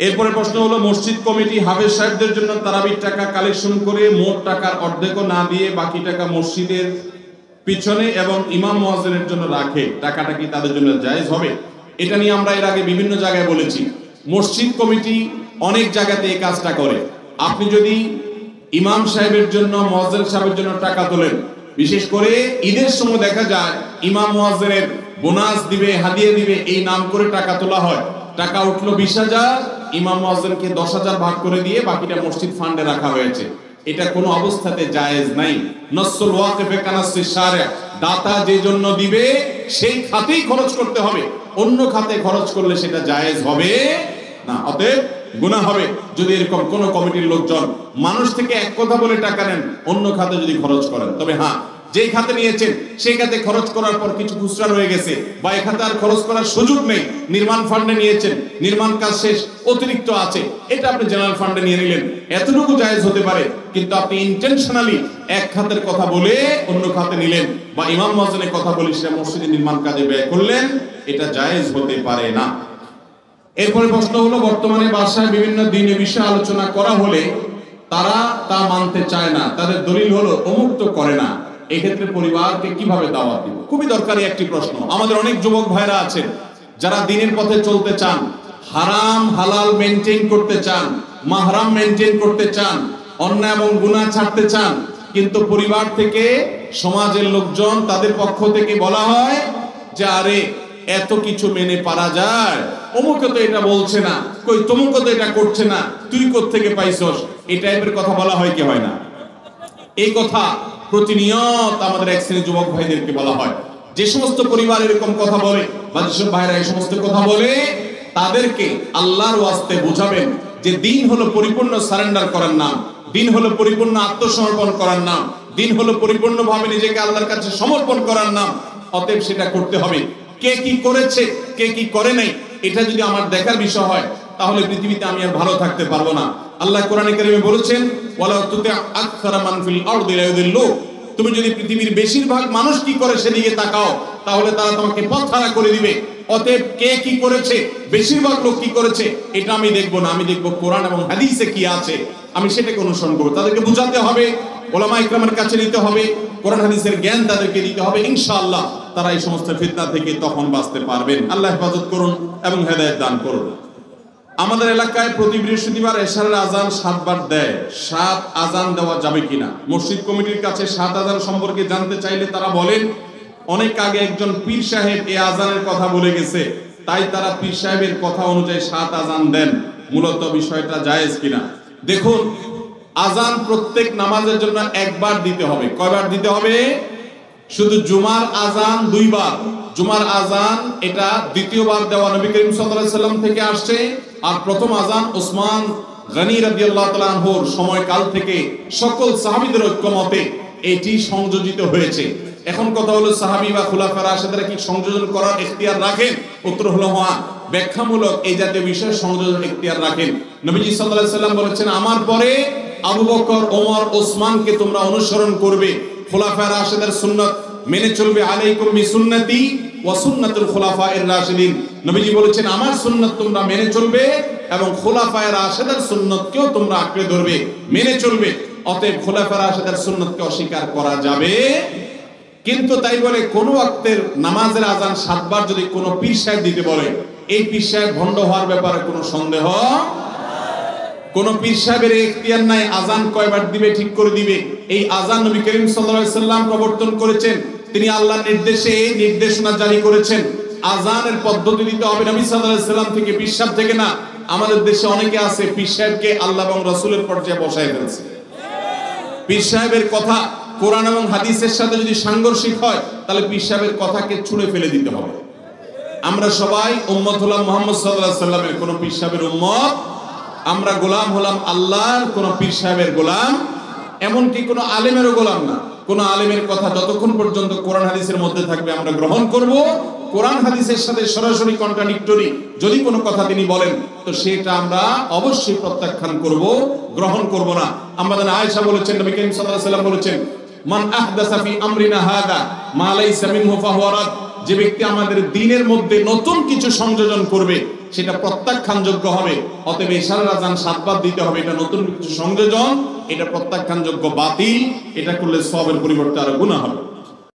এরপরে প্রশ্ন হলো, মসজিদ কমিটি হাফেজ সাহেবদের জন্য তারাবির টাকা কালেকশন করে মোট টাকার অর্ধেকও না দিয়ে বাকি টাকা মসজিদের পিছনে এবং ইমাম মুয়াজ্জিনের জন্য রাখে, টাকাটা কি তাদের জন্য জায়েজ হবে? এটা নিয়ে আমরা এর আগে বিভিন্ন জায়গায় বলেছি। মসজিদ কমিটি অনেক জায়গাতে এই কাজটা করে। আপনি যদি ইমাম সাহেবের জন্য, মুয়াজ্জিন সাহেবের জন্য টাকা তোলেন, বিশেষ করে ঈদের সময় দেখা যায় ইমাম মুয়াজ্জিনের বোনাস দিবে, হাদিয়া দিবে, এই নাম করে টাকা তোলা হয়। টাকা উঠলো 20,000, ইমাম মুয়াজ্জিনকে 10,000 ভাগ করে দিয়ে বাকিটা মসজিদ ফান্ডে রাখা হয়েছে। এটা কোনো অবস্থাতে জায়েজ নাই। নসুল ওয়াকিফে কানাসিস শারিআ, দাতা যে জন্য দিবে সেই খাতেই খরচ করতে হবে, অন্য খাতে খরচ করলে সেটা জায়েজ হবে না, অতএব গুনাহ হবে। যদি এরকম কোন কমিটির লোকজন মানুষ থেকে এক কথা বলে টাকা নেন, অন্য খাতে যদি খরচ করেন, তবে হ্যাঁ, যেই খাতে নিয়েছেন সেই খাতে খরচ করার পর কিছু খুচরা রয়ে গেছে বা এই খাতে আর খরচ করার সুযোগ নেই, নির্মাণ ফান্ডে নিয়েছেন, নির্মাণ কাজ শেষ, অতিরিক্ত আছে, এটা আপনি জেনারেল ফান্ডে নিয়ে নিলেন, এতটুকু জায়েজ হতে পারে। কিন্তু আপনি ইন্টেনশনালি এক খাতের কথা বলে অন্য খাতে নিলেন বা ইমাম মুয়াজ্জিনের কথা বলে সেটা মসজিদের নির্মাণ কাজে ব্যয় করলেন, এটা জায়েজ হতে পারে না। এরপরে প্রশ্ন হলো, বর্তমানে বাসায় বিভিন্ন দিনের বিষয়ে আলোচনা করা হলে তারা তা মানতে চায় না, তাদের দলিল হলো অমুক তো করে না, এক্ষেত্রে পরিবারকে কিভাবে দাওয়াত দিব? খুবই দরকারি একটি প্রশ্ন। আমাদের অনেক যুবক ভাইরা আছেন যারা দিনের পথে চলতে চান, হারাম হালাল মেনটেন করতে চান, মাহরাম মেনটেন করতে চান, অন্যায় এবং গুনাহ ছাড়তে চান, কিন্তু পরিবার থেকে, সমাজের লোকজন, তাদের পক্ষ থেকে বলা হয় যে আরে এত কিছু মেনে পারা যায়, অমুকে তো এটা বলছে না, কই তমুকে তো এটা করছে না, তুই কোত্থেকে পাইছস, এই টাইপের কথা বলা হয় কি হয় না? এই কথা প্রতিনিয়ত আমাদের এক শ্রেণীর যুবক ভাইদেরকে বলা হয়। যে সমস্ত পরিবার এরকম কথা বলে বা যেসব ভাইরা এই সমস্ত কথা বলে, তাদেরকে আল্লাহর ওয়াস্তে বুঝাবেন যে দিন হলো পরিপূর্ণ সারেন্ডার করার নাম, দিন হলো পরিপূর্ণ আত্মসমর্পণ করার নাম, দিন হলো পরিপূর্ণভাবে নিজেকে আল্লাহর কাছে সমর্পণ করার নাম। অতএব সেটা করতে হবে। কে কি করেছে, কে কি করে নাই, এটা যদি আমার দেখার বিষয় হয়, তাহলে পৃথিবীতে আমি আর ভালো থাকতে পারবো না। আল্লাহ কোরআনে কারিমে বলেছেন, ওয়ালা তুতি' আকসারা মান ফিল আরদি লা ইউদিল্লুক, তুমি যদি পৃথিবীর বেশিরভাগ মানুষ কি করে সেদিকে তাকাও, তাহলে তারা তোমাকে পথহারা করে দিবে। অতএব কে কি করেছে, বেশিরভাগ লোক কি করেছে, এটা আমি দেখবো না, আমি দেখবো কোরআন এবং হাদিসে কি আছে, আমি সেটাকে অনুসরণ করবো। তাদেরকে বুঝাতে হবে, ওলামা ইকরামের কাছে নিতে হবে, কোরআন হাদিসের জ্ঞান তাদেরকে দিতে হবে। ইনশাআল্লাহ তারা এই সমস্ত ফিতনা থেকে তখন বাঁচতে পারবেন। আল্লাহ হেফাজত করুন এবং হেদায়েত দান করুন। আমাদের এলাকায় প্রতি বৃহস্পতিবার এশারের আজান 7 বার দেয়, 7 আজান দেওয়া যাবে কিনা? মসজিদ কমিটির কাছে 7 আজান সম্পর্কে জানতে চাইলে তারা বলেন, অনেক আগে একজন পীর সাহেব এই আজানের কথা বলে গেছে, তাই তারা পীর সাহেবের কথা অনুযায়ী 7 আজান দেন। মূলত বিষয়টা জায়েজ কিনা? দেখুন, আজান প্রত্যেক নামাজের জন্য একবার দিতে হবে। কয়বার দিতে হবে? শুধু জুমার আজান 2 বার। জুমার আজান এটা দ্বিতীয়বার দেওয়া নবী করিম সাল্লাল্লাহু আলাইহি সাল্লাম থেকে আসছে, আর প্রথম আজান ওসমান গনি রাদিয়াল্লাহু তাআলা আনহুর সময়কাল থেকে সকল সাহাবীদের ঐক্যমতে এটি সংযোজিত হয়েছে। এখন কথা হলো, সাহাবী বা খুলাফা রাশিদরা কি সংযোজন করার এখতিয়ার রাখেন? উত্তর হলো হ্যাঁ, ব্যাখ্যামূলক এই জাতীয় বিষয় সংযোজন এখতিয়ার রাখেন। নবীজি সাল্লাল্লাহু আলাইহি সাল্লাম বলেছেন, আমার পরে আবু বকর, ওমর, ওসমানকে তোমরা অনুসরণ করবে, খুলাফা রাশিদের সুন্নাত মেনে চলবে, আলাইকুম বিসুন্নতি ওয়া সুন্নাতুল খুলাফায়ে রাশিদিন। নবীজি বলেছেন, আমার সুন্নাত তোমরা মেনে চলবে এবং খুলাফায়ে রাশিদের সুন্নাতকেও তোমরা আঁকড়ে ধরবে, মেনে চলবে। অতএব খুলাফায়ে রাশিদের সুন্নাতকে অস্বীকার করা যাবে। কিন্তু তাই বলে কোন ওয়াক্তের নামাজের আজান 7 বার যদি কোনো পীর সাহেব দিতে বলে, এই পীর সাহেব ভণ্ড হওয়ার ব্যাপারে কোনো সন্দেহ, কোন পীর সাহেবের এখতিয়ার নাই আজান কয়বার দিবে ঠিক করে দিবে। এই আজান নবী করিম সাল্লাল্লাহু আলাইহি সাল্লাম প্রবর্তন করেছেন, তিনি আল্লাহর নির্দেশে এই নির্দেশনা জারি করেছেন। আজানের পদ্ধতি দিতে হবে নবী সাল্লাল্লাহু আলাইহি সাল্লাম থেকে, পীর সাহেব থেকে না। আমাদের দেশে অনেকে আছে পীর সাহেবকে আল্লাহ এবং রাসূলের পর্যায়ে বসায় ফেলছে। পীর সাহেবের কথা কোরআন এবং হাদিসের সাথে যদি সাংঘর্ষিক হয়, তাহলে পীর সাহেবের কথাকে ছুঁড়ে ফেলে দিতে হবে। আমরা সবাই উম্মত হলাম মুহাম্মদ সাল্লাল্লাহু আলাইহি সাল্লামের, কোন পীর সাহেবের উম্মত। আমরা গোলাম হলাম আল্লাহর, কোন পীর সাহেবের গোলাম, এমনকি কোন আলেমেরও গোলাম না। কোন আলেমের কথা যতক্ষণ পর্যন্ত কোরআন হাদিসের মধ্যে থাকবে আমরা গ্রহণ করব। কোরআন হাদিসের সাথে সরাসরি কন্ট্রাডিক্টরি যদি কোনো কথা তিনি বলেন, তো সেটা আমরা অবশ্যই প্রত্যাখ্যান করব, গ্রহণ করব না। আমাদের আয়েশা বলেছেন, নবী করিম সাল্লাল্লাহু আলাইহি সাল্লাম বলেছেন, মান আহদাসা ফি আমরিনা হাদা মা লাইসা মিনহু ফাহুয়া রাদ, যে ব্যক্তি আমাদের দ্বীনের মধ্যে নতুন কিছু সংযোজন করবে সেটা প্রত্যাখ্যানযোগ্য হবে। অতএব ইশারার আযান 7 বার দিতে হবে, এটা নতুন কিছু সংযোজন, এটা প্রত্যাখ্যানযোগ্য, বাতিল। এটা করলে সওয়াবের পরিবর্তে আরো গুনাহ হবে।